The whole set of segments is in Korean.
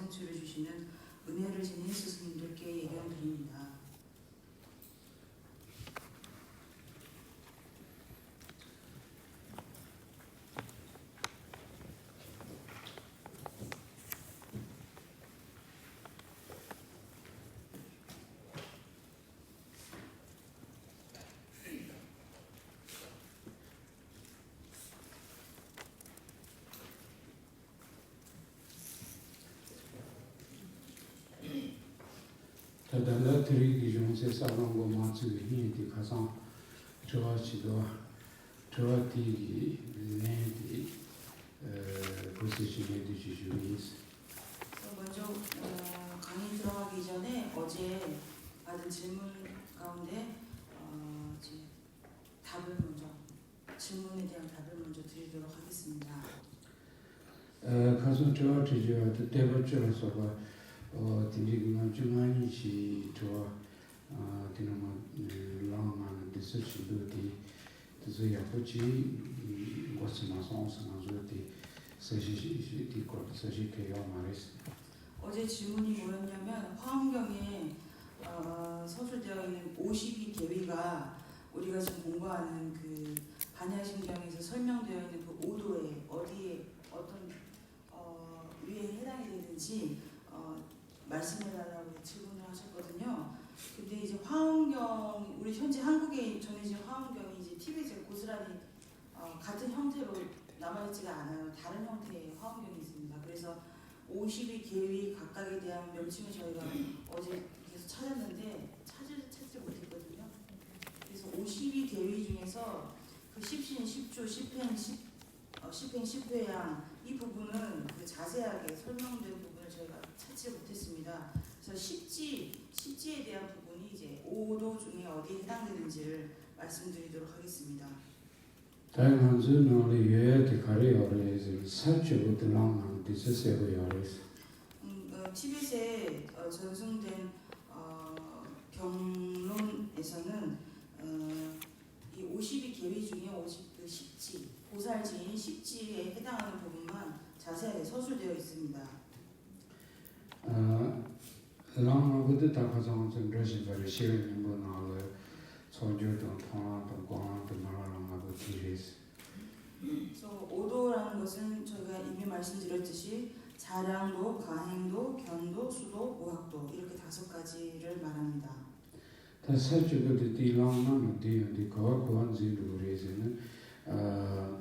성취를 주시는 은혜를 지닌 스승님들께 예경 드립니다. 다들 드리기 중에 사람과 맞추기 힘이 가장 좋아지도 좋아지기 내디 포지션에 주시기. 먼저 강의 들어가기 전에 어제 받은 질문 가운데 질문에 대한 답을 먼저 드리도록 하겠습니다. 가서 좋아지죠. 대버처럼서 디니그만 중앙이시 좋아 디나마 랑만 디스시도디 그래서 약부지 고스마서 상상조디 서시시디 거 서시케요 말했어. 어제 질문이 뭐였냐면 화엄경에 서술되어 있는 52계위가 우리가 지금 공부하는 그 반야심경에서 설명되어 있는 그 5도에 어디에 어떤 위에 해당이 되는지 말씀해달라고 질문을 하셨거든요. 근데 이제 화엄경 우리 현재 한국에 전해진 화엄경이 이제 TV에서 고스란히 같은 형태로 남아있지가 않아요. 다른 형태의 화엄경이 있습니다. 그래서 52계위 각각에 대한 명칭을 저희가 어제 계속 찾았는데 찾지 못했거든요. 그래서 52계위 중에서 그 십신, 십주, 십행, 십회양 이 부분은 그 자세하게 설명된 부분을 저희가 찾지 못했습니다. 그래서 십지에 대한 부분이 이제 5도 중에 어디에 해당되는지를 말씀드리도록 하겠습니다. 다양한지 너를 유해하게 가려야지 살찌고 들어가는 디스세고 열어서. 티벳에 전승된 경론에서는 이 52계위 중에 그 십지, 보살지인 십지에 해당하는 부분만 자세하게 서술되어 있습니다. 랑마부터 다 가장 좀 러시아를 시행하는 거 나와요. 소주도 통화도 광화도 말하라고 뒤에서. 그래서 5도라는 것은 저희가 이미 말씀드렸듯이 자량도, 가행도, 견도, 수도, 모학도 이렇게 5가지를 말합니다. 다 살찌고 뒤랑나는 뒤에 그거한지로 그래서는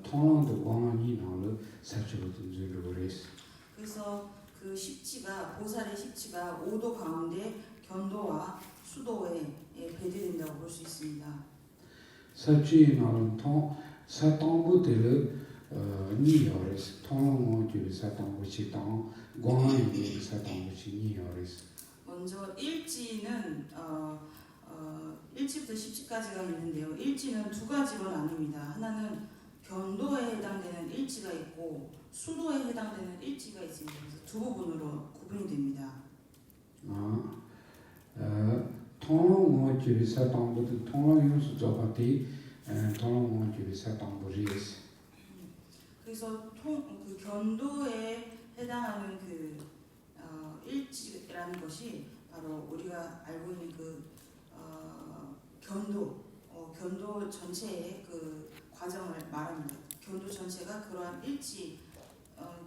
통화도 광화이 나올 살찌고 뒤로 그래서. 그래서 그 십지가 보살의 십지가 5도 가운데 견도와 수도에 배제된다고 볼 수 있습니다. 살찌 나는 사탕부들 니어레스 통화모주 사탕부치 당 광화이 사탕부치 니어레스. 먼저 일지는 일지부터 십지까지가 있는데요. 일지는 2가지로 나뉩니다. 하나는 견도에 해당되는 일지가 있고 수도에 해당되는 일지가 있습니다. 그래서 2부분으로 구분이 됩니다. 통화모주 사탕부들 통화용수 저한테 통화모주 사탕부리스. 그래서 그 견도에 해당하는 그 일지라는 것이 바로 우리가 알고 있는 그 견도 전체의 그 과정을 말합니다. 견도 전체가 그러한 일지,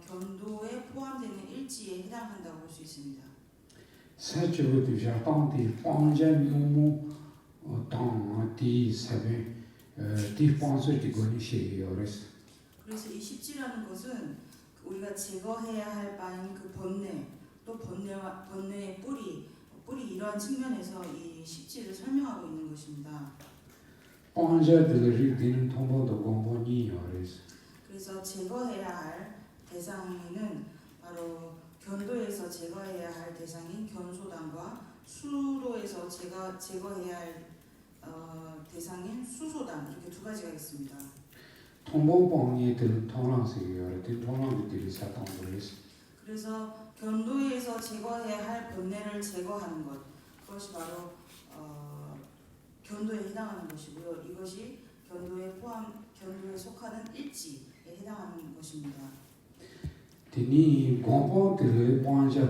견도에 포함되는 일지에 해당한다고 볼 수 있습니다. 살찌고 자방디 방전용무 땅디 세베 디 방서지 거니시 요레스. 그래서 이 십지라는 것은 우리가 제거해야 할 바인 그 번뇌, 또 번뇌의 뿌리 이러한 측면에서 이 십지를 설명하고 있는 것입니다. 방자들이 되는 통보도 공본이 요레스. 그래서 제거해야 할 대상은 바로 견도에서 제거해야 할 대상인 견소단과 수도에서 제거해야 할 대상인 수소단 이렇게 2가지가 있습니다. 통보방이 되는 통랑색이요. 통랑들이 사탕부리스. 그래서 견도에서 제거해야 할 번뇌를 제거하는 것, 그것이 바로 견도에 해당하는 것이고요. 이것이 견도에 속하는 일지에 해당하는 것입니다. 디니 공포들의 방자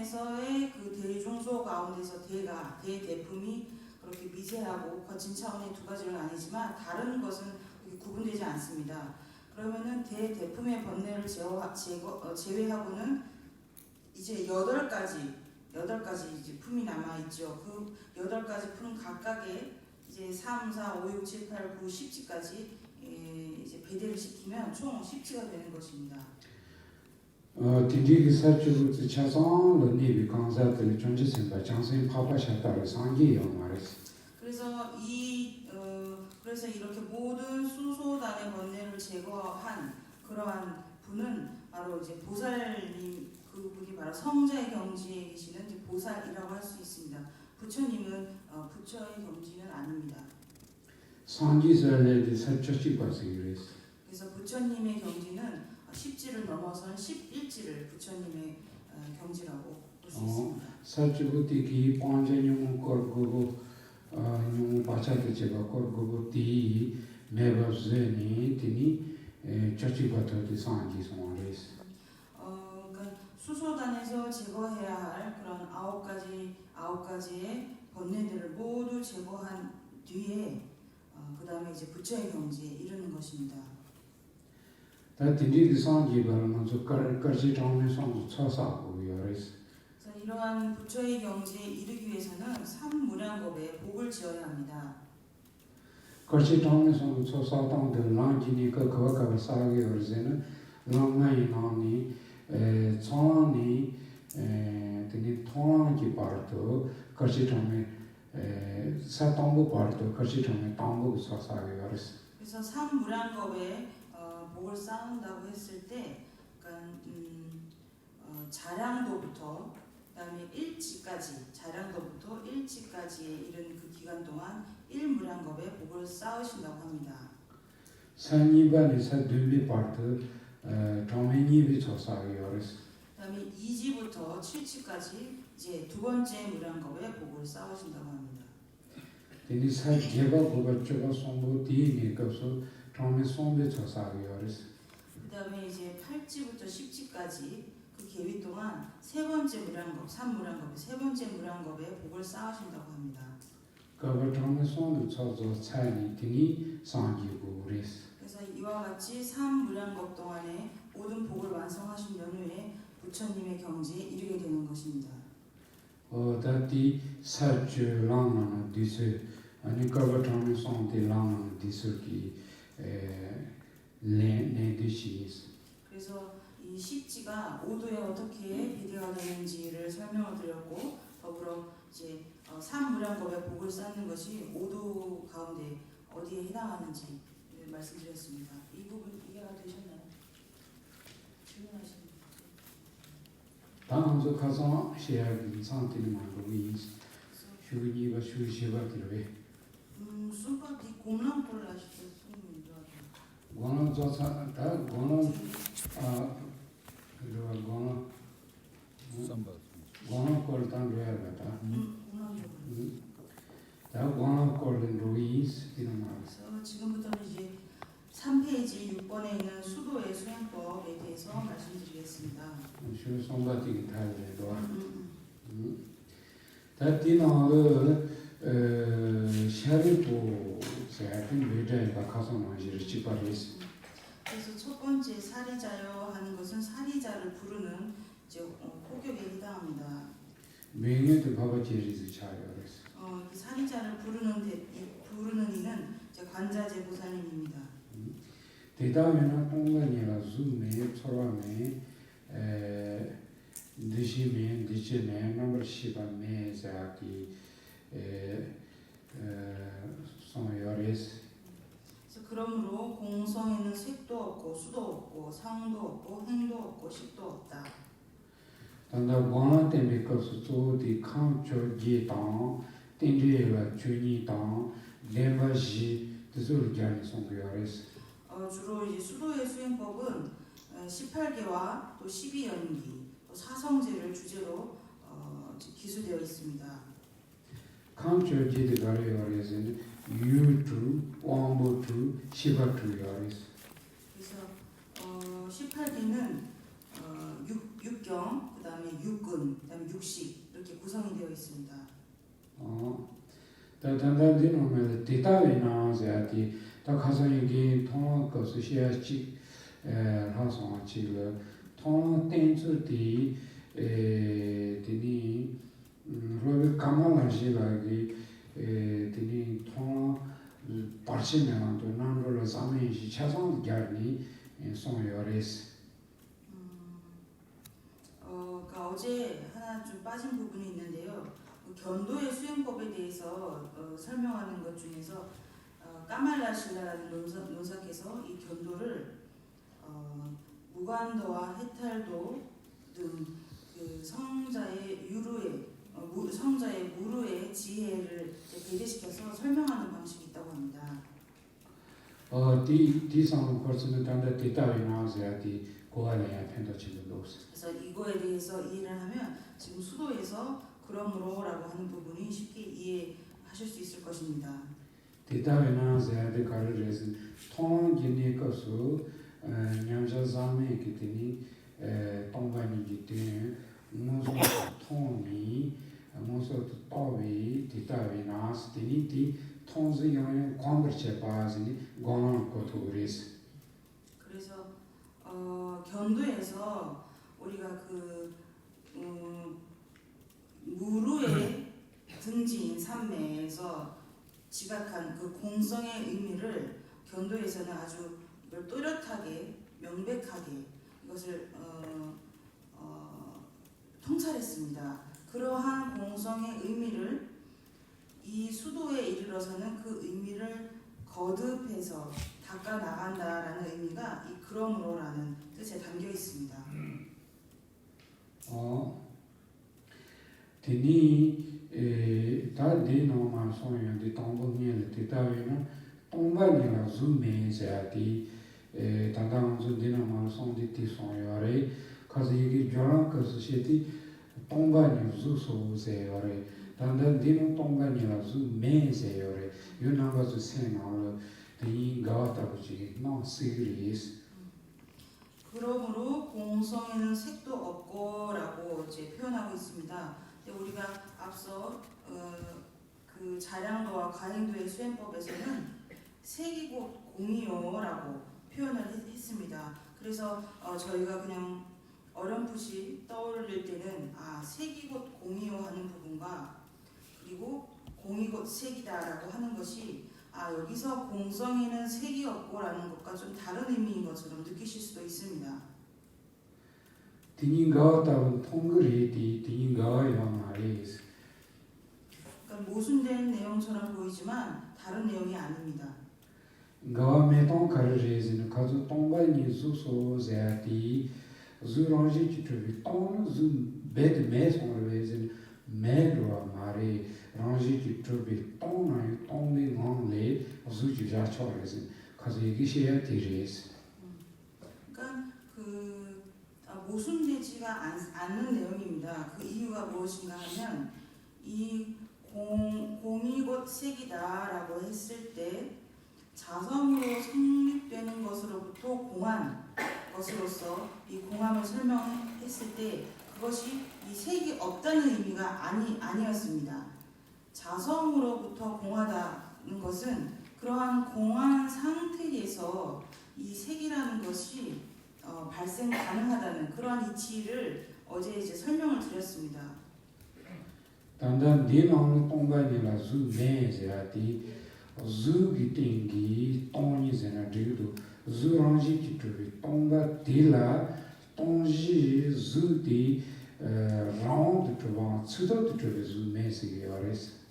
수소단에서의 그 대중소 가운데서 대대품이 그렇게 미세하고 거친 차원의 두 가지로 나뉘지만 다른 것은 구분되지 않습니다. 그러면은 대대품의 번뇌를 제외하고는 이제 8가지 이제 품이 남아 있죠. 그 8가지 품 각각의 이제 3, 4, 5, 6, 7, 8, 9, 10지까지 이제 배대를 시키면 총 10지가 되는 것입니다. 딘디기 사주로 차상 니비 강사들 존재 선바 장생 파파샤타를 상기요 말했어. 그래서 이렇게 모든 수소단의 번뇌를 제거한 그러한 분은 바로 이제 보살님, 그분이 바로 성자의 경지에 계시는 이제 보살이라고 할 수 있습니다. 부처님은 부처의 경지는 아닙니다. 상기설레디 사초시 과세그랬어. 그래서 부처님의 경지는 10지를 넘어선 11지를 부처님의 경지라고 볼 수 있습니다. 사주부티기 관제용 거고 용 바차도 제가 거고 디 매버즈니 디니 저치바토디 상기 송아레스. 그러니까 수소단에서 제거해야 할 그런 9가지의 번뇌들을 모두 제거한 뒤에 그 다음에 이제 부처의 경지에 이르는 것입니다. 다 딘디기 상기 바라면서 까지 정면서 처사하고 요레스. 이러한 부처의 경지에 이르기 위해서는 삼무량겁에 복을 지어야 합니다. 거치 정면서 처사당들 랑기니까 그거가 사게 요레스는 랑마이 나니 청랑니 드니 통랑기 바르도 거치 정면 사당부 바르도 거치 정면 당부 처사하게 요레스. 그래서 삼무량겁에 복을 쌓는다고 했을 때, 그러니까 자량도부터 그다음에 자량도부터 일지까지에 이른 그 기간 동안 1무량겁에 복을 쌓으신다고 합니다. 산이반이 사두미 파트 정면이비 처사하게 요레스. 그다음에 2지부터 7지까지 이제 두 번째 무량겁에 복을 쌓으신다고 합니다. 데니 사 제가 보가 쪼가 송보 디니 가서 정면 송배 처사하게 요레스. 그다음에 이제 8지부터 10지까지 그 계위 동안 세 번째 무량겁, 3무량겁, 세 번째 무량겁에 복을 쌓으신다고 합니다. 그거 정면 송배 처서 차이니 디니 상기고 그랬어. 그래서 이와 같이 3무량겁 동안에 모든 복을 완성하신 연후에 부처님의 경지에 이르게 되는 것입니다. 다디 사주 랑나나 디스 아니 거버터는 송디 랑나나 디스기 레네디시스. 그래서 이 십지가 오도에 어떻게 비례가 되는지를 설명을 드렸고 더불어 이제 삼무량법에 복을 쌓는 것이 오도 가운데 어디에 해당하는지 말씀드렸습니다. 이 부분 이해가 되셨나요? 질문하시는 분. 당한조 가서 시야기 상태는 말고 휴니가 휴시가 들어요. 순파디 공랑골 하실 때 손님도 고는 조사 다 고는 그리고 고는 꼴단 로야다. 공랑골. 다 고는 꼴은 루이스 이런 말. 그래서 지금부터는 이제 3페이지 6번에 있는 수도의 수행법에 대해서 말씀드리겠습니다. 슈 송바티 타이도. 다디나의 샤리포 세아핀 외자가 가서 나지를 집발했어. 그래서 첫 번째 사리자여 하는 것은 사리자를 부르는 이제 호격에 해당합니다. 명예도 바바 제리즈 차려랬어. 그 사리자를 부르는 이는 이제 관자재 보살님입니다. 대다음에는 동간이라 줌에 초라에 드시면 디제네 넘버 10에 자기 송여레스. 그래서 그러므로 공성에는 색도 없고 수도 없고 상도 없고 행도 없고 식도 없다. 단다 원한 때문에 그것을 조디 강조 기당 땡제가 주니당 레마지 뜻을 가는 송여레스. 주로 이제 수도의 수행법은 18개와 또 12연기, 또 사성제를 주제로 기술되어 있습니다. 강조지의 가려요레스는 유주, 왕보주, 시바주요레스. 그래서 18개는 육경, 그다음에 육근, 그다음에 육식 이렇게 구성이 되어 있습니다. 단단디노면 대다위나자디 다 가서 여기 통화 것을 시야지 하성치를 통화 땡주디 되니 로비 까마라지라기 되니 통화 빠르시면 또 난로를 사면시 차선 겨니 송요레스. 그러니까 어제 하나 좀 빠진 부분이 있는데요. 견도의 수행법에 대해서 설명하는 것 중에서 까말라실라라는 논사께서 이 견도를 무관도와 해탈도 등 그 성자의 무루의 지혜를 배제시켜서 설명하는 방식이 있다고 합니다. 디상 코스는 단다 대다위나자디 고아내야 펜더치도스. 그래서 이거에 대해서 이해를 하면 지금 수도에서 그러므로라고 하는 부분이 쉽게 이해하실 수 있을 것입니다. 대다위나자디 가르레스 통기니 것수 냠자자메 기티니 동반이 기티 무슨 통이 무슨 또위 대다위나스 디니티 통즈 영향 관벌체 바즈니 고난 것도리스. 그래서 견도에서 우리가 그 무루의 등지인 산매에서 지각한 그 공성의 의미를 견도에서는 아주 이걸 또렷하게 명백하게 이것을 통찰했습니다. 그러한 공성의 의미를 이 수도에 이르러서는 그 의미를 거듭해서 닦아 나간다라는 의미가 이 그러므로라는 뜻에 담겨 있습니다. 디니 다 디노만 소연디 동봉니에 디다위나 동반이라 줌메자디 단당주 디노만 송디티 소요레 가서 이게 저랑 가서 시티 동반이 주소세요레 단단 디노 동반이라 줌메세요레 유나가서 세나로 디 가와타부지 노 시리스. 그러므로 공성에는 색도 없고라고 이제 표현하고 있습니다. 우리가 앞서 그 자량도와 가행도의 수행법에서는 색이 곧 공이요라고 표현을 했습니다. 그래서 저희가 그냥 어렴풋이 떠올릴 때는 색이 곧 공이요 하는 부분과 그리고 공이 곧 색이다라고 하는 것이 여기서 공성에는 색이 없고라는 것과 좀 다른 의미인 것처럼 느끼실 수도 있습니다. 디닝가 따분 통그리 디닝가 영아리스. 그러니까 모순된 내용처럼 보이지만 다른 내용이 아닙니다. 가 메통 카르레즈는 가서 똥바니 수소 제아티 주랑지 기초비 똥 베드 메송레즈는 메로아 마리 랑지 기초비 똥나이 똥미 망레 주주자 초레즈 가서 이기시야 디레스. 그러니까 모순되지가 않는 내용입니다. 그 이유가 무엇인가 하면 이 공이 곧 색이다라고 했을 때 자성으로 성립되는 것으로부터 공한 것으로서 이 공함을 설명했을 때 그것이 이 색이 없다는 의미가 아니었습니다. 자성으로부터 공하다는 것은 그러한 공한 상태에서 이 색이라는 것이 발생 가능하다는 그러한 이치를 어제 이제 설명을 드렸습니다. 단단 디나는 똥바니라 주 메제아티 주기 땡기 똥이 제나디도 주랑지 기초비 똥바 딜라 똥지 주디 라운드 트방 수도 트비 주 메시게 어레스.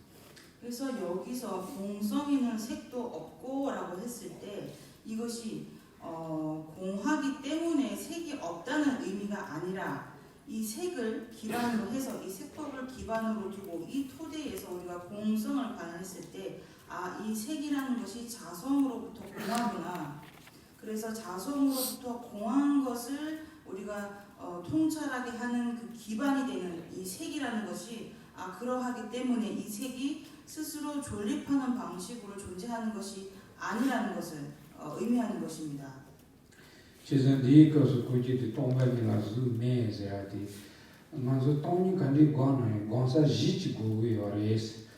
그래서 여기서 공성에는 색도 없고라고 했을 때 이것이 공하기 때문에 색이 없다는 의미가 아니라 이 색을 기반으로 해서 이 색법을 기반으로 두고 이 토대에서 우리가 공성을 관할했을 때 이 색이라는 것이 자성으로부터 공하구나. 그래서 자성으로부터 공한 것을 우리가 통찰하게 하는 그 기반이 되는 이 색이라는 것이 그러하기 때문에 이 색이 스스로 존립하는 방식으로 존재하는 것이 아니라는 것을 의미하는 것입니다. 제전디 거서 고지디 똥바니라 주 메제아티 먼저 똥이 간디 관에 관사 지치고 요레스.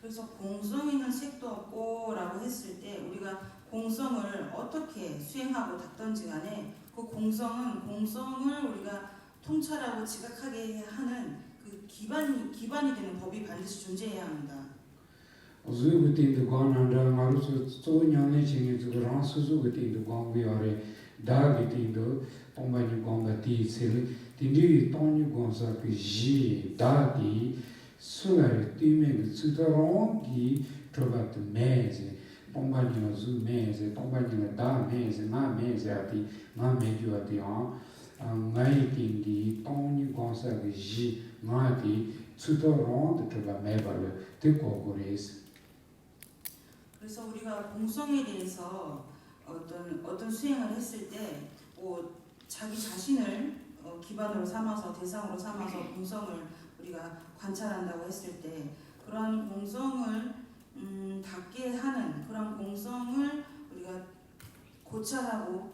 그래서 공성에는 색도 없고라고 했을 때 우리가 공성을 어떻게 수행하고 닦던지 간에 그 공성을 우리가 통찰하고 지각하게 하는 그 기반이 되는 법이 반드시 존재해야 합니다. 주부팅도 관한다 마루스 소냐네 칭이 주랑 수수부팅도 관위어레 다기팅도 똥바니 관바티 셀 딘디 똥니 관사 그지 다디 수가리 뛰면 수다롱기 들어갔다 매제 똥바니가 주 매제 똥바니가 다 매제 나 매제아티 나 매주아티야 나이팅기 똥니 관사 그지 나디 수다롱 들어가 매발을 듣고 그래서 그래서 우리가 공성에 대해서 어떤 수행을 했을 때 자기 자신을 기반으로 삼아서 대상으로 삼아서 공성을 우리가 관찰한다고 했을 때 그러한 공성을 닿게 하는 그런 공성을 우리가 고찰하고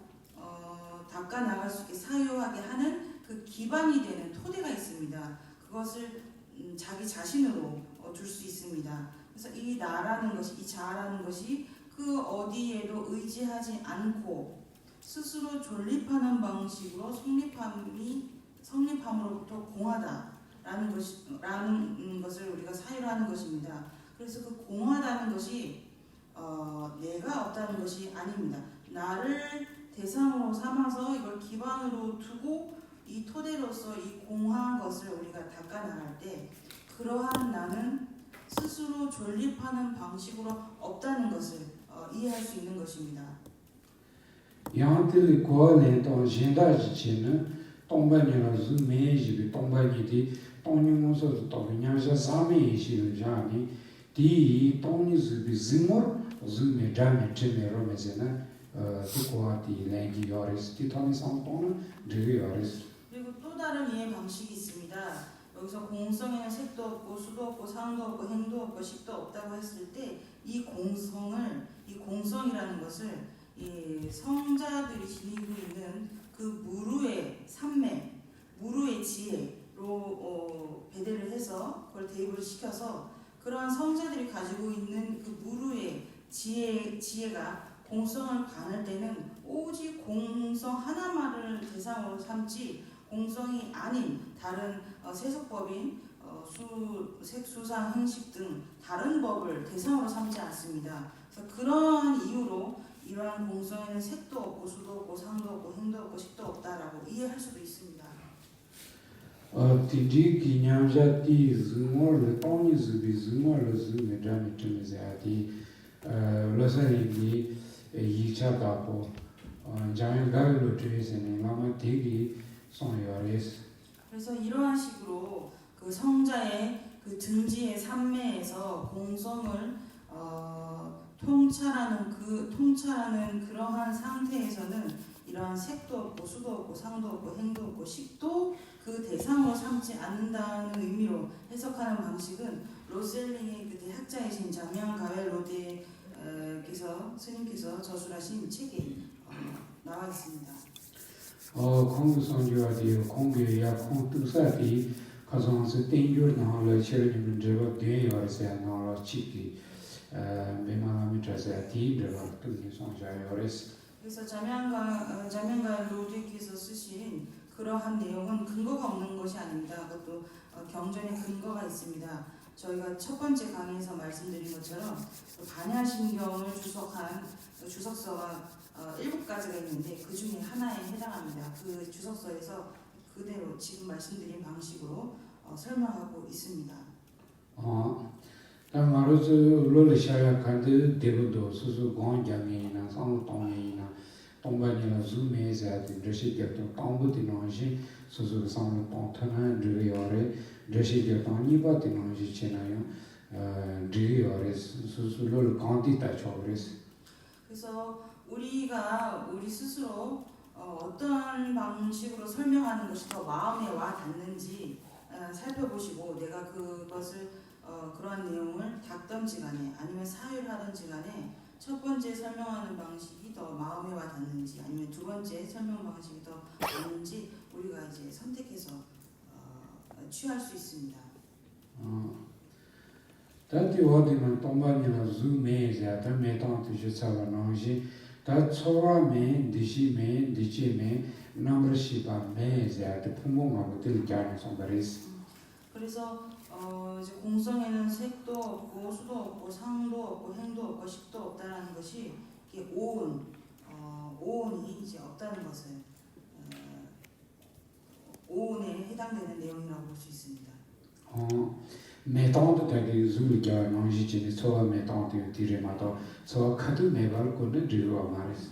닦아 나갈 수 있게 사유하게 하는 그 기반이 되는 토대가 있습니다. 그것을 자기 자신으로 줄 수 있습니다. 그래서 이 나라는 것이, 이 자라는 것이 그 어디에도 의지하지 않고 스스로 존립하는 방식으로 성립함으로부터 공하다라는 것을 우리가 사유로 하는 것입니다. 그래서 그 공하다는 것이 내가 없다는 것이 아닙니다. 나를 대상으로 삼아서 이걸 기반으로 두고 이 토대로서 이 공한 것을 우리가 닦아 나갈 때 그러한 나는 스스로 존립하는 방식으로 없다는 것을 이해할 수 있는 것입니다. 양들이 고안했던 신다지치는 똥바니라 주 매지비 똥바니디 똥니모서 똥냐자 사메이시르자니 디 똥니즈비 지모 주메 자메 체메로메제나 두고아티 랭기 요레스 티토니 상토는 드리 요레스. 그리고 또 다른 이해 방식이 있습니다. 여기서 공성에는 색도 없고 수도 없고 상도 없고 행도 없고 식도 없다고 했을 때 이 공성이라는 것을 이 성자들이 지니고 있는 그 무르의 산매, 무르의 지혜로 배대를 해서 그걸 대입을 시켜서 그러한 성자들이 가지고 있는 그 무르의 지혜가 공성을 관할 때는 오직 공성 하나만을 대상으로 삼지 공성이 아닌 다른 세속법인 색수상 행식 등 다른 법을 대상으로 삼지 않습니다. 그래서 그러한 이유로 이러한 공성에는 색도 없고 수도 없고 상도 없고 행도 없고 식도 없다라고 이해할 수도 있습니다. 디디 기념자 디 즈모르 토니 즈비 즈모르 즈메 자미 쯤에서디 러서리기 이차가고 장가로 트레스네 마마 디기 송요레스. 그래서 이러한 식으로 그 성자의 그 등지의 삼매에서 공성을 통찰하는 그러한 상태에서는 이러한 색도 없고 수도 없고 상도 없고 행도 없고 식도 그 대상으로 삼지 않는다는 의미로 해석하는 방식은 로셀링의 그 대학자이신 자미앙 가웰 로데께서 스님께서 저술하신 책에 나와 있습니다. 공성주와디 공개야 공투사디 가정에서 땡겨나올 처리는 제가 되어야서 나올 치기 메마미 자세티 들어 뜻이 성자요레스. 그래서 자명가 로데께서 쓰신 그러한 내용은 근거가 없는 것이 아닙니다. 그것도 경전에 근거가 있습니다. 저희가 첫 번째 강의에서 말씀드린 것처럼 반야신경을 주석한 주석서가 7가지가 있는데 그 중에 하나에 해당합니다. 그 주석서에서 그대로 지금 말씀드린 방식으로 설명하고 있습니다. 말로서 롤샤야 간데 대부도 수수 공장이나 상동이나 동반이나 줌에서도 러시아도 동부디노시 수수 상로 동탄한 르요레 러시아도 니바디노시 지나요 르요레 수수를 간디다 초레스. 그래서 우리가 우리 스스로 어떤 방식으로 설명하는 것이 더 마음에 와 닿는지 살펴보시고 내가 그것을 그러한 내용을 닦던지 간에 아니면 사유하던지 간에 첫 번째 설명하는 방식이 더 마음에 와 닿는지 아니면 두 번째 설명 방식이 더 맞는지 우리가 이제 선택해서 취할 수 있습니다. 다티 어디는 동반이나 줌에서 담에던 주사가 나오시 다 초라메 디시메 디치메 남르시바 메자 풍공하고 들자는 성바리스. 그래서 이제 공성에는 색도 없고 수도 없고 상도 없고 행도 없고 식도 없다라는 것이 이게 오온이 이제 없다는 것을 오온에 해당되는 내용이라고 볼 수 있습니다. 메탄도 되게 줄이가 나오시지 소와 메탄도 디레마도 소 카드 메발 거는 리로 말이스.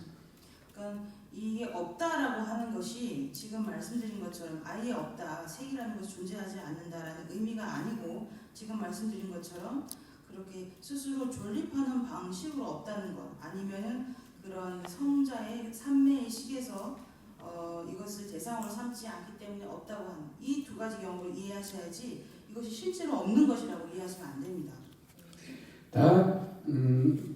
그러니까 이게 없다라고 하는 것이 지금 말씀드린 것처럼 아예 없다, 색이라는 것이 존재하지 않는다라는 의미가 아니고 지금 말씀드린 것처럼 그렇게 스스로 존립하는 방식으로 없다는 것 아니면은 그런 성자의 삼매의 식에서 이것을 대상으로 삼지 않기 때문에 없다고 하는 이 두 가지 경우를 이해하셔야지 이것이 실제로 없는 것이라고 이해하시면 안 됩니다. 다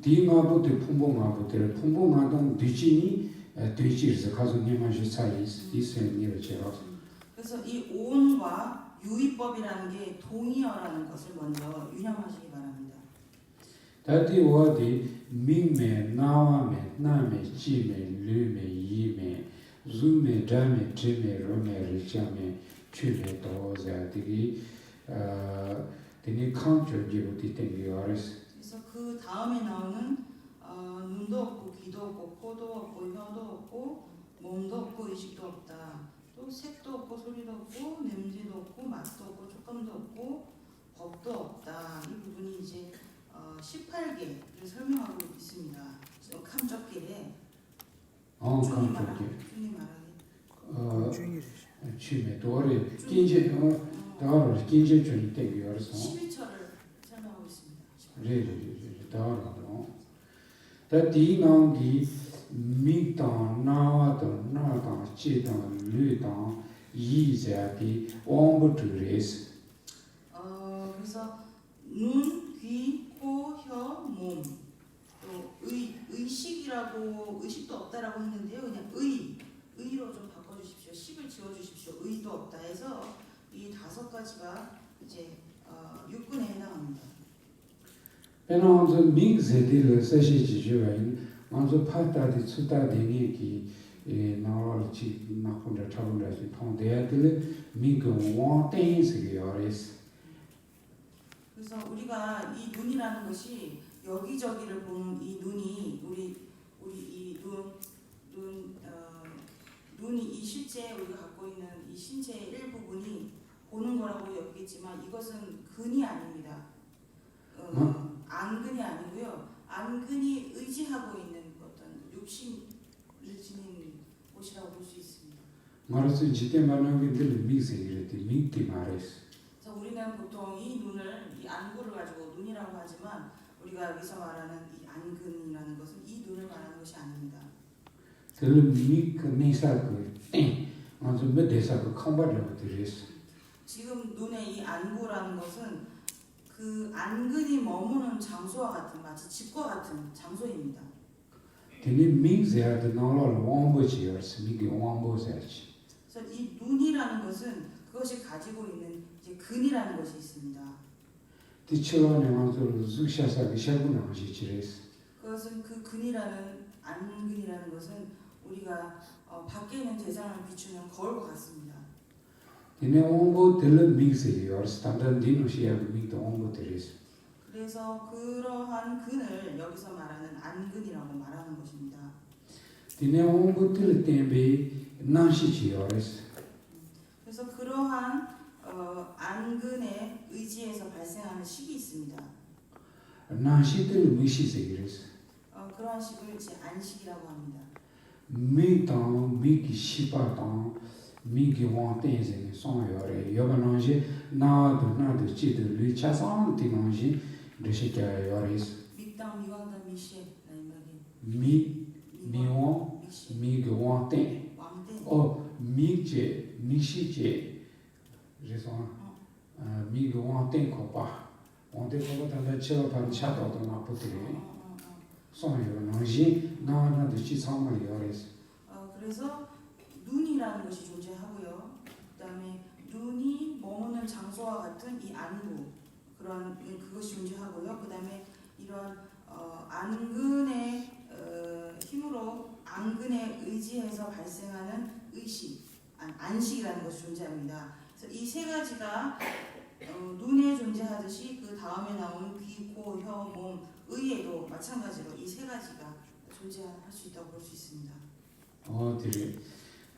디마부터 풍봉마부터 풍봉마동 뒤지니 뒤지르서 가족님만시 사이스 이스니를 제가. 그래서 이 오온과 유의법이라는 게 동의어라는 것을 먼저 유념하시기 바랍니다. 다디 어디 민메 나와메 나메 지메 르메 이메 줌메 다메 지메 로메 리자메 취메 도자디기 되니 컨트롤지로 디텐기어레스. 그래서 그 다음에 나오는 눈도 없고 귀도 없고 코도 없고 혀도 없고 몸도 없고 의식도 없다. 또 색도 없고 소리도 없고 냄새도 없고 맛도 없고 촉감도 없고 법도 없다. 이 부분이 이제 18개를 설명하고 있습니다. 캄적길에 중이 말하기 취메 도리 긴제 다로 긴제 좀 땡기어서 11처를 설명하고 있습니다. 네 다로 다 디나기 미당 나와도 나당 지당 류당 이자디 옴부트레스. 그래서 눈, 귀, 코, 혀, 몸. 또 의식이라고 의식도 없다라고 했는데요. 그냥 의로 좀 바꿔주십시오. 식을 지워주십시오. 의도 없다 해서 이 5가지가 이제 육군에 해당합니다. 배나면서 민세디를 사실 지주인 먼저 파다디 수다딩이 기 나올지 나콘다 차본다지 통대야들 미고 원땡스기 요레스. 그래서 우리가 이 눈이라는 것이 여기저기를 보는 이 눈이 우리 눈이 이 실제 우리가 갖고 있는 이 신체의 일부분이 보는 거라고 여기겠지만 이것은 근이 아닙니다. 안근이 아니고요. 안근이 의지하고 있는 어떤 육신을 지닌 곳이라고 볼 수 있습니다. 말해서 지대 만나기들 미세기를 미기 말했어. 그래서 우리는 보통 이 눈을 이 안구를 가지고 눈이라고 하지만 우리가 여기서 말하는 이 안근이라는 것은 이 눈을 말하는 것이 아닙니다. 들 미그 내사그 먼저 몇 대사그 컴바르고 들었어. 지금 눈의 이 안구라는 것은 그 안근이 머무는 장소와 같은 마치 집과 같은 장소입니다. 되니 미세야드 나올 원보지였어. 미기 원보세지. 그래서 이 눈이라는 것은 그것이 가지고 있는 이제 근이라는 것이 있습니다. 디치로네 먼저 즈샤사기 샤구나 하시지레스. 그것은 그 근이라는 안근이라는 것은 우리가 밖에 있는 대상을 비추는 거울과 같습니다. 되니 원보 들 미세요스. 단단 디노시야그 미도 원보 들었어. 그래서 그러한 근을 여기서 말하는 안근이라고 말하는 것입니다. 되니 원보 들 템베 나시지요스. 그래서 그러한 안근의 의지에서 발생하는 식이 있습니다. 나시들 미시세기레스. 그러한 식을 이제 안식이라고 합니다. 미당 미기 시바당 미기 왕땡생이 송요래 여반원시 나도 지도 리차상 디만시 리시게 요레스 밑당 미광당 미시에 나임하게 미원 미시 미기 왕땡 왕땡 미제 미시제 그래서 미기 왕땡 거봐 왕땡 거봐 단다 치어 반 차도도 나쁘더래 송요원시 나도 지상을 요레스. 그래서 눈이라는 것이 존재하고요. 그다음에 눈이 머무는 장소와 같은 이 안구 그런 그것이 존재하고요. 그다음에 이런 안근의 힘으로 안근에 의지해서 발생하는 의식, 안식이라는 것이 존재합니다. 그래서 이 세 가지가 눈에 존재하듯이 그 다음에 나오는 귀, 코, 혀, 몸, 의에도 마찬가지로 이 세 가지가 존재할 수 있다고 볼 수 있습니다. 들이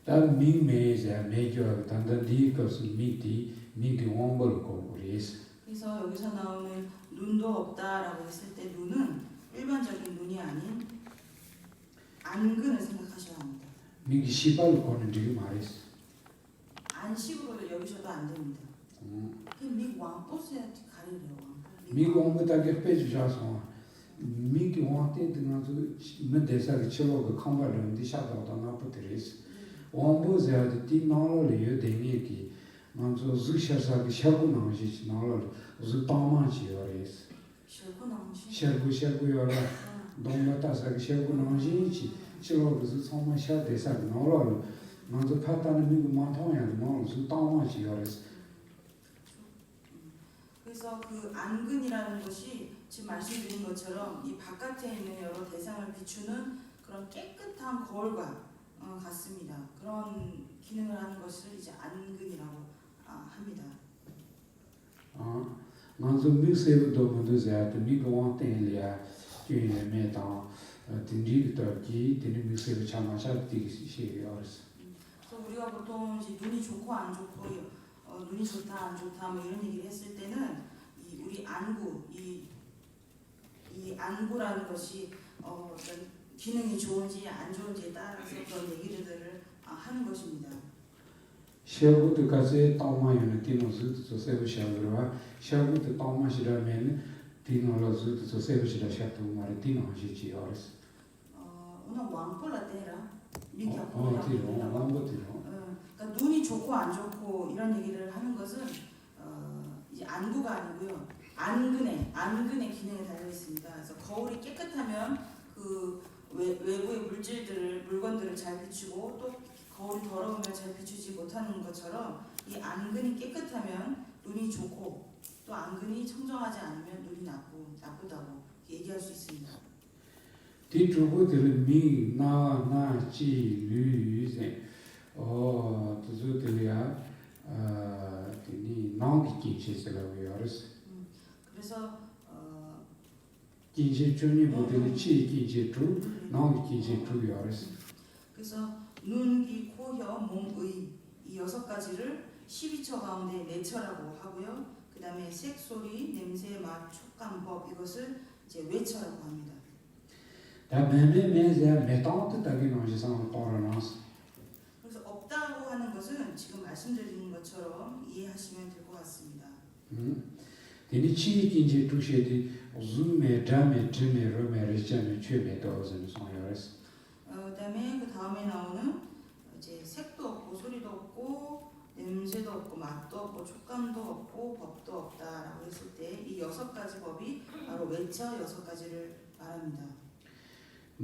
단 미메자 메교하고 단단디 것은 미기 원벌 공부리스. 그래서 여기서 나오는 눈도 없다라고 했을 때 눈은 일반적인 눈이 아닌 안근을 생각하셔야 합니다. 미기 시발 거는 지금 말했어. 안식으로 여기셔도 안 됩니다. 미 왕뽀스에 가리래요. 미기 원부다게 빼주셔서 미기 원때 등아서 몇 대사를 치러 그 컴바를 디샤도다 나쁘더리스. 원부자도 디나를 요대니기 먼저 즈샤사기 샤구나시 나를 즈타마지 요레스. 샤구 요라 동마타사기 샤구나시 치러 그 즈타마 샤 대사를 나를 먼저 파타는 미기 마통야 나를 즈타마지 요레스. 그래서 그 안근이라는 것이 지금 말씀드린 것처럼 이 바깥에 있는 여러 대상을 비추는 그런 깨끗한 거울과 같습니다. 그런 기능을 하는 것을 이제 안근이라고 합니다. 먼저 미세부도 먼저 자도 미고원 때리야 주인의 메당 딘지부터기 딘 미세부 참아서 디시시요스. 그래서 우리가 보통 이제 눈이 좋고 안 좋고 눈이 좋다 안 좋다 뭐 이런 얘기를 했을 때는 이 우리 안구 이 안구라는 것이 어떤 기능이 좋은지 안 좋은지에 따라서 그런 얘기들을 하는 것입니다. 샤부드까지 땅마에는 디노스 조세부샤그와 샤부드 땅마시라면 디노로스 조세부시라 샤도 말에 디노하시지요스. 오늘 왕벌라 때라 미켜 왕벌이요. 그러니까 눈이 좋고 안 좋고 이런 얘기를 하는 것은 이제 안구가 아니고요. 안근의 기능에 달려 있습니다. 그래서 거울이 깨끗하면 그 외부의 물건들을 잘 비추고 또 거울이 더러우면 잘 비추지 못하는 것처럼 이 안근이 깨끗하면 눈이 좋고 또 안근이 청정하지 않으면 눈이 나쁘다고 얘기할 수 있습니다. 디 주부들 미, 나, 지, 류, 세. 그들이야, 니, 나오기 긴시스라고 알았어. 그래서 긴시 주니 모델이 치 긴시 주, 나오기 긴시 주 알았어. 그래서 눈, 귀, 코, 혀, 몸, 의 이 6가지를 12처 가운데 4처라고 하고요. 그 다음에 색, 소리, 냄새, 맛, 촉감, 법 이것을 이제 외처라고 합니다. 다 매매매자 메타운트 따기 나오시상 떠러나스. 그래서 없다고 하는 것은 지금 말씀드린 것처럼 이해하시면 될 것 같습니다. 디니 치 긴시 주시디 줌메 잠메 쯤메 로메 레자메 최메 도즈는 송여스. 그다음에 그 다음에 나오는 이제 색도 없고 소리도 없고 냄새도 없고 맛도 없고 촉감도 없고 법도 없다라고 했을 때 이 6가지 법이 바로 외처 6가지를 말합니다.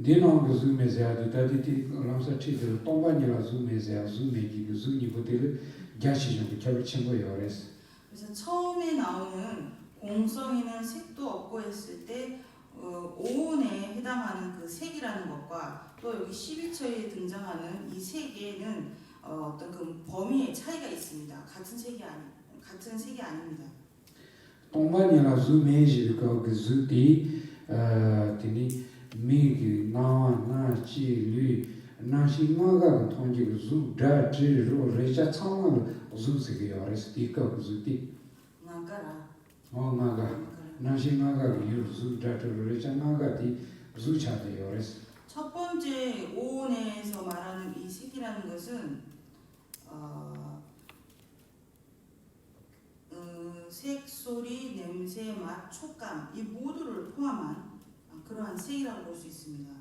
디노 그 줌메자도 다디티 람사 치들 똥반이라 줌메자 줌메기 그 줌니부들 야시 좀 결을 친거 요레스. 그래서 처음에 나오는 공성이는 색도 없고 했을 때 오온에 해당하는 그 색이라는 것과 또 여기 12처에 등장하는 이 색에는 어떤 그 범위의 차이가 있습니다. 같은 색이 아닙니다. 똥반이라 줌메지 그 즈디 디니 미기 나 치 류 나시마가 통지 그 줌다 지로 레자 참을 줌세게 요레스 디가 그 즈디 나가라. 나가 나시마가 유즈다 레자 나가디 주차데 요레스. 첫 번째 오온에서 말하는 이 색이라는 것은 색, 소리, 냄새, 맛, 촉감 이 모두를 포함한 그러한 색이라고 볼 수 있습니다.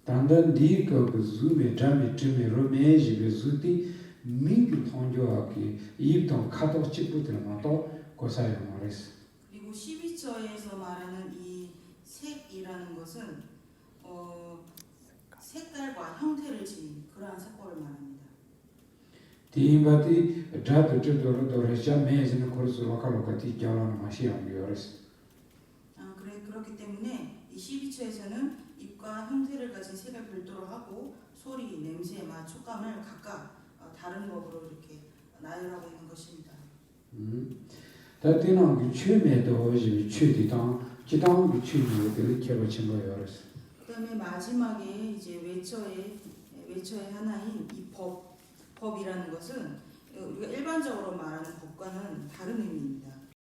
단단 디가 그 줌에 잠에 쯤에 로메지 그 즈디 민기 통조하기 입동 카도 집부터 나도 고사요 말했어. 그리고 12처에서 말하는 이 색이라는 것은 색깔과 형태를 지닌 그러한 색깔을 말합니다. 디임바디 자도 저도로 도레샤 메즈는 코르스 로카로카티 겨라는 맛이 연결했어. 그렇기 때문에 이 12처에서는 입과 형태를 가진 색을 별도로 하고 소리, 냄새, 맛, 촉감을 각각 다른 법으로 이렇게 나열하고 있는 것입니다. 다디는 그 취매도 이제 취디당 기당 그 취매를 결을 친 거예요. 그다음에 마지막에 이제 외처의 하나인 이 법이라는 것은 우리가 일반적으로 말하는 법과는 다른 의미입니다.